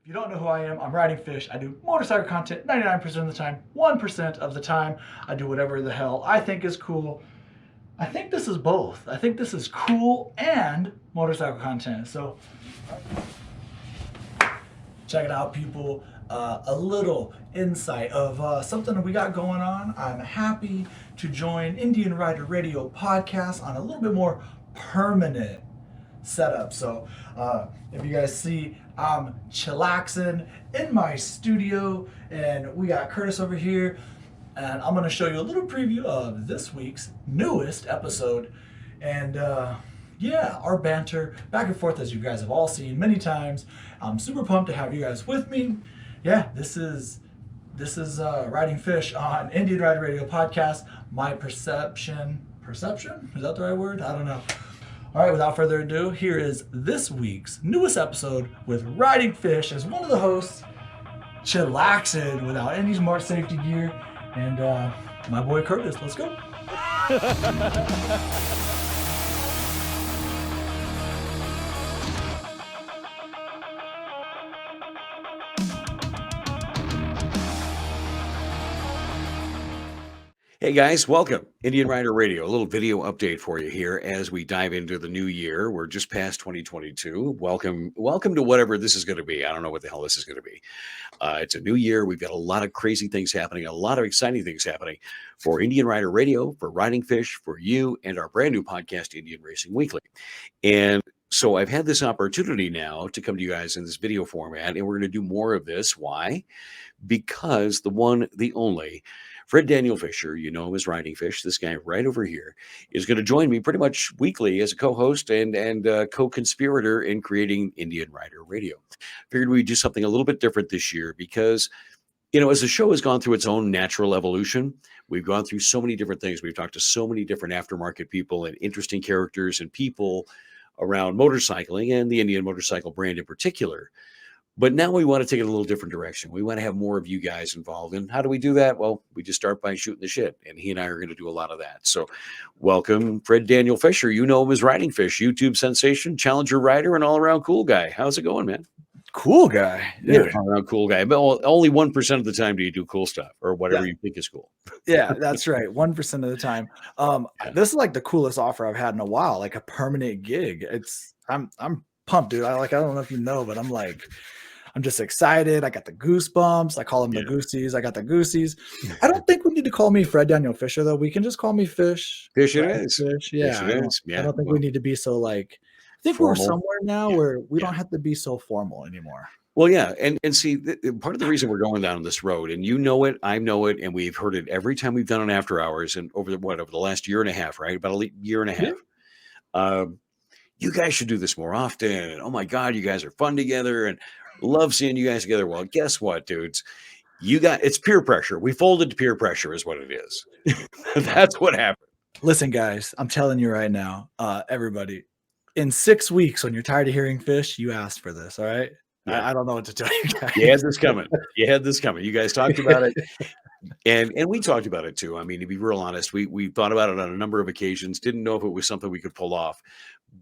If you don't know who I am, I'm Ridingfish. I do motorcycle content 99% of the time. 1% of the time, I do whatever the hell I think is cool. I think this is both. I think this is cool and motorcycle content. So check it out, people. A little insight of something we got going on. I'm happy to join Indian Rider Radio podcast on a little bit more permanent setup. So if you guys see, I'm chillaxing in my studio, and we got Curtis over here, and I'm gonna show you a little preview of this week's newest episode. And yeah, our banter back and forth, as you guys have all seen many times. I'm super pumped to have you guys with me. Yeah, this is Riding Fish on Indian Rider Radio podcast. My perception, is that the right word? I don't know. All right, without further ado, here is this week's newest episode with Riding Fish as one of the hosts, chillaxing without any smart safety gear, and my boy Curtis. Let's go. Hey guys, welcome. Indian Rider Radio, a little video update for you here as we dive into the new year. We're just past 2022. Welcome to whatever this is going to be. I don't know what the hell this is going to be. It's a new year. We've got a lot of crazy things happening, a lot of exciting things happening for Indian Rider Radio, for Riding Fish, for you, and our brand new podcast, Indian Racing Weekly. And so I've had this opportunity now to come to you guys in this video format, and we're going to do more of this. Why? Because the one, the only, Fred Daniel Fisher, you know him as Riding Fish, this guy right over here, is going to join me pretty much weekly as a co-host and co-conspirator in creating Indian Rider Radio. Figured we'd do something a little bit different this year because, you know, as the show has gone through its own natural evolution, we've gone through so many different things. We've talked to so many different aftermarket people and interesting characters and people around motorcycling and the Indian motorcycle brand in particular. But now we want to take it a little different direction. We want to have more of you guys involved. And how do we do that? Well, we just start by shooting the shit. And he and I are going to do a lot of that. So welcome, Fred Daniel Fisher. You know him as Riding Fish, YouTube sensation, challenger rider, and all-around cool guy. How's it going, man? Cool guy. Yeah, all-around cool guy. But only 1% of the time do you do cool stuff or whatever you think is cool. Yeah, that's right. 1% of the time. This is like the coolest offer I've had in a while, like a permanent gig. I'm pumped, dude. I don't know if you know, but I'm just excited. I got the goosebumps. I call them the goosies. I got the goosies. I don't think we need to call me Fred Daniel Fisher, though. We can just call me Fish. Fish it is. Fish. Yeah. Fish it is. Yeah. I don't think we need to be so like, I think formal. We're somewhere now where we don't have to be so formal anymore. Well, yeah. And see, part of the reason we're going down this road, and you know it, I know it, and we've heard it every time we've done an after hours and over the last year and a half, right? About a year and a half. Yeah. You guys should do this more often. Oh my God, you guys are fun together and love seeing you guys together. Well, guess what, dudes? It's peer pressure. We folded to peer pressure is what it is. That's what happened. Listen, guys, I'm telling you right now, everybody, in 6 weeks, when you're tired of hearing Fish, you asked for this. All right. Yeah. I don't know what to tell you guys. You had this coming. You guys talked about it. And we talked about it too. I mean, to be real honest, we thought about it on a number of occasions, didn't know if it was something we could pull off.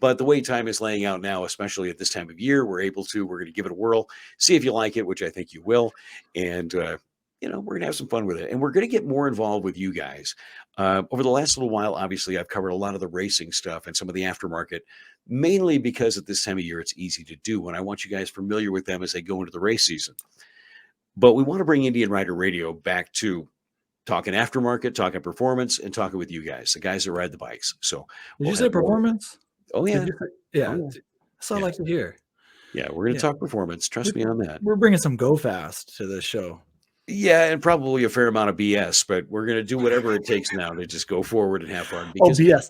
But the way time is laying out now, especially at this time of year, we're going to give it a whirl, see if you like it, which I think you will. And, we're going to have some fun with it. And we're going to get more involved with you guys. Over the last little while, obviously, I've covered a lot of the racing stuff and some of the aftermarket, mainly because at this time of year, it's easy to do. And I want you guys familiar with them as they go into the race season. But we want to bring Indian Rider Radio back to talking aftermarket, talking performance, and talking with you guys, the guys that ride the bikes. So did you say performance? Oh, yeah. Yeah. That's all I like to hear. Yeah, we're going to talk performance. Trust me on that. We're bringing some go fast to this show. Yeah, and probably a fair amount of BS, but we're going to do whatever it takes now to just go forward and have fun. Because, BS.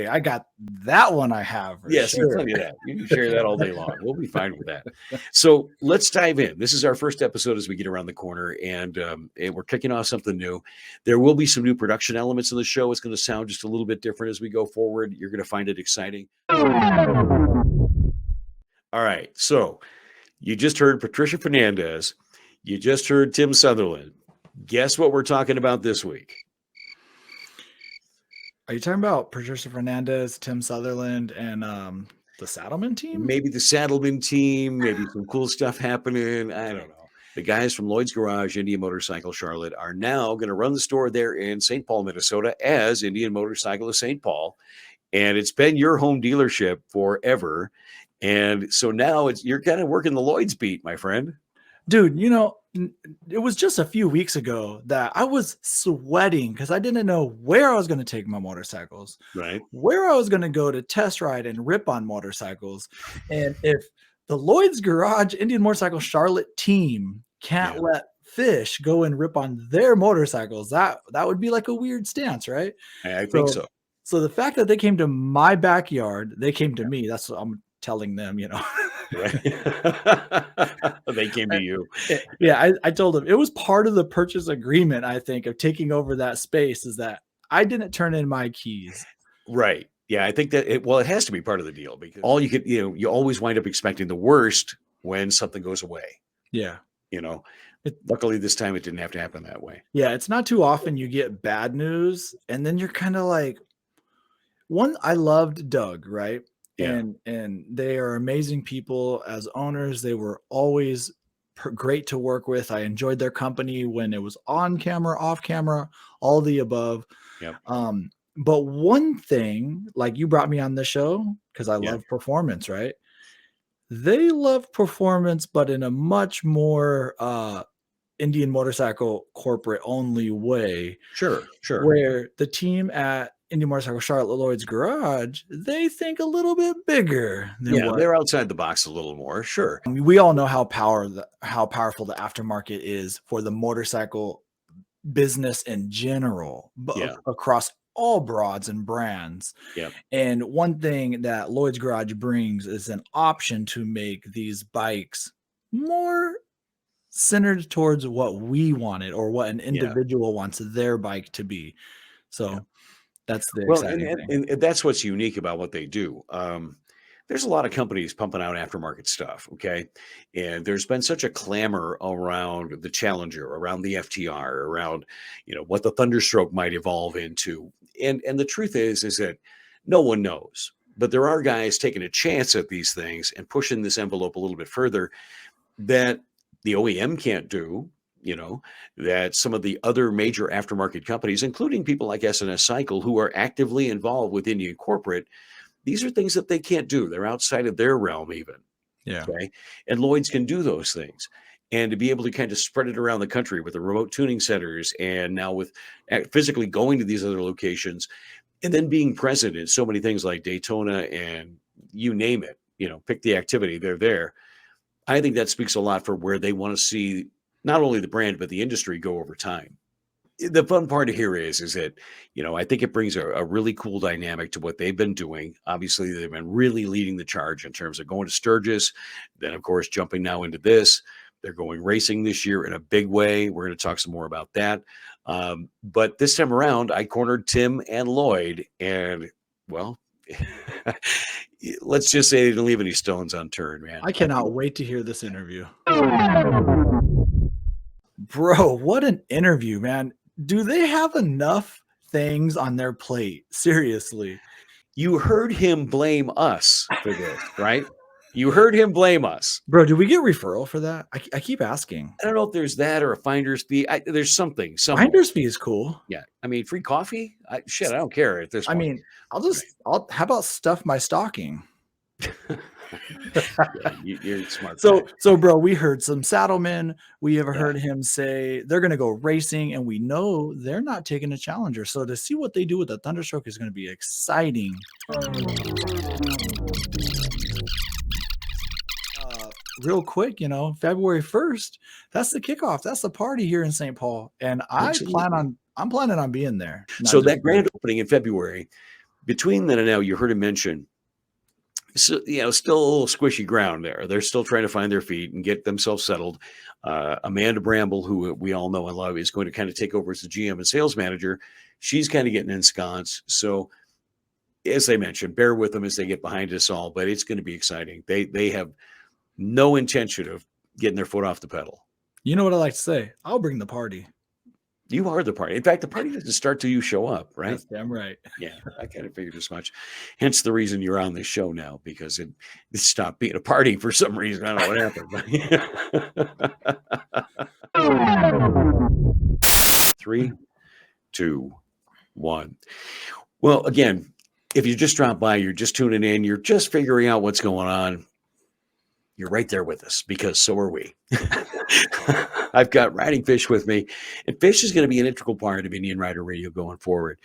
I got that one I have. Yes, sure. Plenty of that. You can share that all day long. We'll be fine with that. So let's dive in. This is our first episode as we get around the corner, and we're kicking off something new. There will be some new production elements in the show. It's going to sound just a little bit different as we go forward. You're going to find it exciting. All right. So you just heard Patricia Fernandez. You just heard Tim Sutherland. Guess what we're talking about this week? Are you talking about Patricia Fernandez, Tim Sutherland, and The Saddleman team? Maybe the Saddleman team, maybe some cool stuff happening. I don't know. The guys from Lloyd's Garage, Indian Motorcycle Charlotte, are now going to run the store there in St. Paul, Minnesota as Indian Motorcycle of St. Paul. And it's been your home dealership forever. And so now you're kind of working the Lloyd's beat, my friend. Dude, it was just a few weeks ago that I was sweating because I didn't know where I was going to take my motorcycles, Right. where I was going to go to test ride and rip on motorcycles. And if the Lloyd's Garage Indian Motorcycle Charlotte team can't let fish go and rip on their motorcycles, that would be like a weird stance, right? I think so. So the fact that they came to my backyard, they came to me. That's what I'm telling them, Right. They came to you. Yeah, I told them it was part of the purchase agreement, I think, of taking over that space, is that I didn't turn in my keys. Right. Yeah, I think that it has to be part of the deal, because all you could, you always wind up expecting the worst when something goes away. Yeah. Luckily this time it didn't have to happen that way. Yeah, it's not too often you get bad news and then you're kind of like, I loved Doug, right? Yeah. And they are amazing people as owners. They were always great to work with. I enjoyed their company when it was on camera, off camera, all the above. Yep. But one thing, like, you brought me on the show because I love performance, right? They love performance, but in a much more Indian Motorcycle corporate only way. Sure. Where the team at Indian Motorcycle Charlotte Lloyd's Garage, they think a little bit bigger than they're outside the box a little more. Sure. I mean, we all know how powerful the aftermarket is for the motorcycle business in general, but across all broads and brands. Yep. And one thing that Lloyd's Garage brings is an option to make these bikes more centered towards what we wanted or what an individual wants their bike to be. So that's the exciting thing. And that's what's unique about what they do. There's a lot of companies pumping out aftermarket stuff. Okay. And there's been such a clamor around the Challenger, around the FTR, around, what the Thunderstroke might evolve into. And the truth is that no one knows, but there are guys taking a chance at these things and pushing this envelope a little bit further that the OEM can't do, that some of the other major aftermarket companies, including people like S&S Cycle, who are actively involved with Indian corporate, these are things that they can't do. They're outside of their realm even. Yeah. Okay. And Lloyd's can do those things. And to be able to kind of spread it around the country with the remote tuning centers, and now with physically going to these other locations, and then being present in so many things like Daytona and you name it, pick the activity, they're there. I think that speaks a lot for where they want to see not only the brand, but the industry go over time. The fun part here is that, I think it brings a really cool dynamic to what they've been doing. Obviously, they've been really leading the charge in terms of going to Sturgis, then, of course, jumping now into this. They're going racing this year in a big way. We're going to talk some more about that. But this time around, I cornered Tim and Lloyd, and, well, let's just say they didn't leave any stones unturned, man. I cannot wait to hear this interview. Bro, what an interview, man. Do they have enough things on their plate? Seriously. You heard him blame us for this, right? You heard him blame us. Bro, do we get referral for that? I keep asking. I don't know if there's that or a finder's fee. There's something. Finder's fee is cool. Yeah. I mean, free coffee? I don't care at this point. I mean, how about stuff my stocking? You're smart. So bro, we heard some Saddlemen. We have heard him say they're going to go racing, and we know they're not taking a Challenger. So to see what they do with the Thunderstroke is going to be exciting. Real quick, February 1st, that's the kickoff. That's the party here in St. Paul. And I'm planning on being there. So that grand opening in February, between then and now, you heard him mention, so, still a little squishy ground there. They're still trying to find their feet and get themselves settled. Amanda Bramble, who we all know and love, is going to kind of take over as the GM and sales manager. She's kind of getting ensconced. So, as I mentioned, bear with them as they get behind us all, but it's going to be exciting. They have no intention of getting their foot off the pedal. You know what I like to say? I'll bring the party. You are the party. In fact, the party doesn't start till you show up, right? That's damn right. Yeah, I kind of figured as much. Hence the reason you're on this show now, because it stopped being a party for some reason. I don't know what happened. 3, 2, 1. Well, again, if you just dropped by, you're just tuning in, you're just figuring out what's going on, you're right there with us, because so are we. I've got Ridingfish with me, and Fish is going to be an integral part of Indian Rider Radio going forward.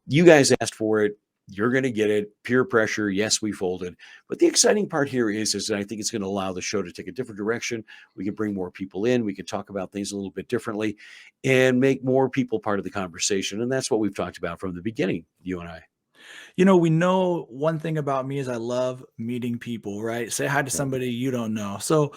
You guys asked for it. You're going to get it. Peer pressure. Yes, we folded. But the exciting part here is that I think it's going to allow the show to take a different direction. We can bring more people in. We can talk about things a little bit differently and make more people part of the conversation. And that's what we've talked about from the beginning, you and I. You know, we know one thing about me is I love meeting people, right? Say hi to somebody you don't know. So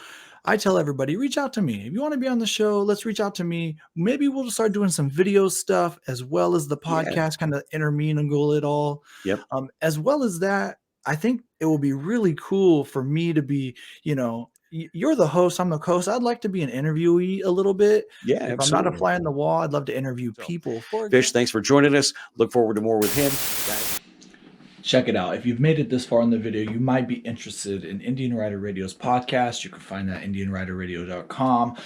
I tell everybody, reach out to me. If you want to be on the show, let's reach out to me. Maybe we'll start doing some video stuff as well as the podcast, kind of intermingle it all. Yep. As well as that, I think it will be really cool for me to be, you know, you're the host, I'm the host. I'd like to be an interviewee a little bit. Yeah, if absolutely. I'm not a fly on the wall, I'd love to interview people. Fish, thanks for joining us. Look forward to more with him. Guys, check it out. If you've made it this far in the video, you might be interested in Indian Rider Radio's podcast. You can find that at IndianRiderRadio.com.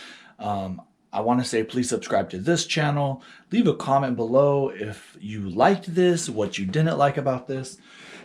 I want to say please subscribe to this channel. Leave a comment below if you liked this, what you didn't like about this.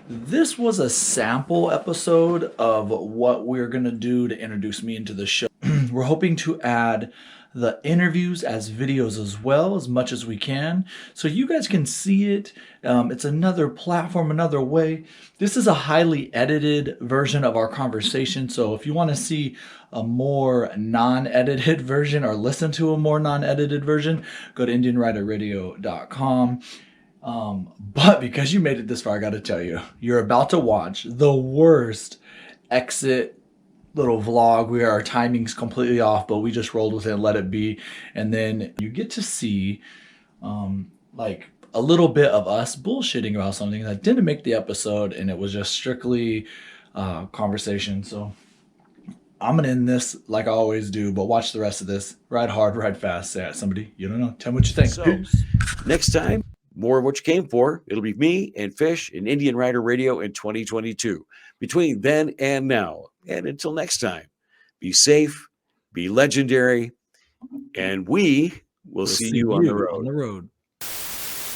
This was a sample episode of what we're going to do to introduce me into the show. We're hoping to add the interviews as videos as well, as much as we can, so you guys can see it. It's another platform, another way. This is a highly edited version of our conversation, so if you want to see a more non-edited version or listen to a more non-edited version, go to IndianRiderRadio.com. But because you made it this far, I got to tell you, you're about to watch the worst exit little vlog where our timing's completely off, but we just rolled with it and let it be. And then you get to see like a little bit of us bullshitting about something that didn't make the episode, and it was just strictly conversation. So I'm gonna end this like I always do, but watch the rest of this. Ride hard, ride fast. Say it, somebody you don't know. Tell me what you think. So, next time, more of what you came for. It'll be me and Fish in Indian Rider Radio in 2022. Between then and now. And until next time, be safe, be legendary, and we will see you on the road. On the road.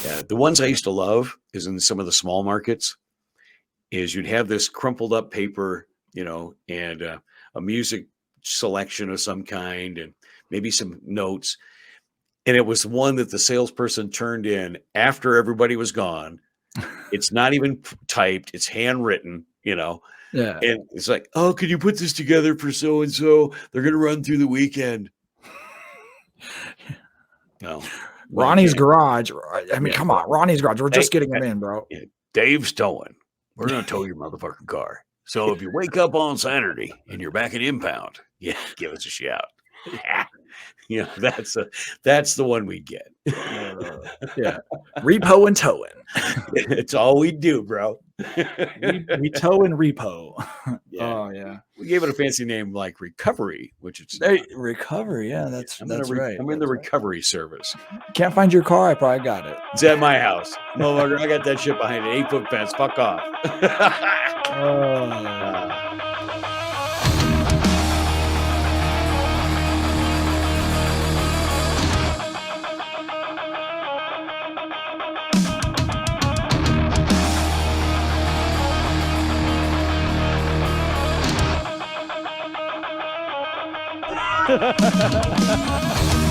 Yeah, the ones I used to love is in some of the small markets is you'd have this crumpled up paper, you know, and a music selection of some kind and maybe some notes. And it was one that the salesperson turned in after everybody was gone. It's not even typed. It's handwritten, you know. Yeah. And it's like, oh, could you put this together for so-and-so? They're going to run through the weekend. No. Ronnie's garage. I mean, come on. Ronnie's garage. We're just getting him in, bro. Dave's towing. We're going to tow your motherfucking car. So if you wake up on Saturday and you're back at impound, yeah, give us a shout. You know, that's the one we get. Yeah. Repo and towing. It's all we do, bro. we tow and repo. Yeah. Oh yeah. We gave it a fancy name like recovery, which it's recovery. Yeah, that's right. I'm in the recovery service. Can't find your car. I probably got it. It's at my house. Motherfucker, I got that shit behind an 8-foot fence. Fuck off. Ha ha ha ha!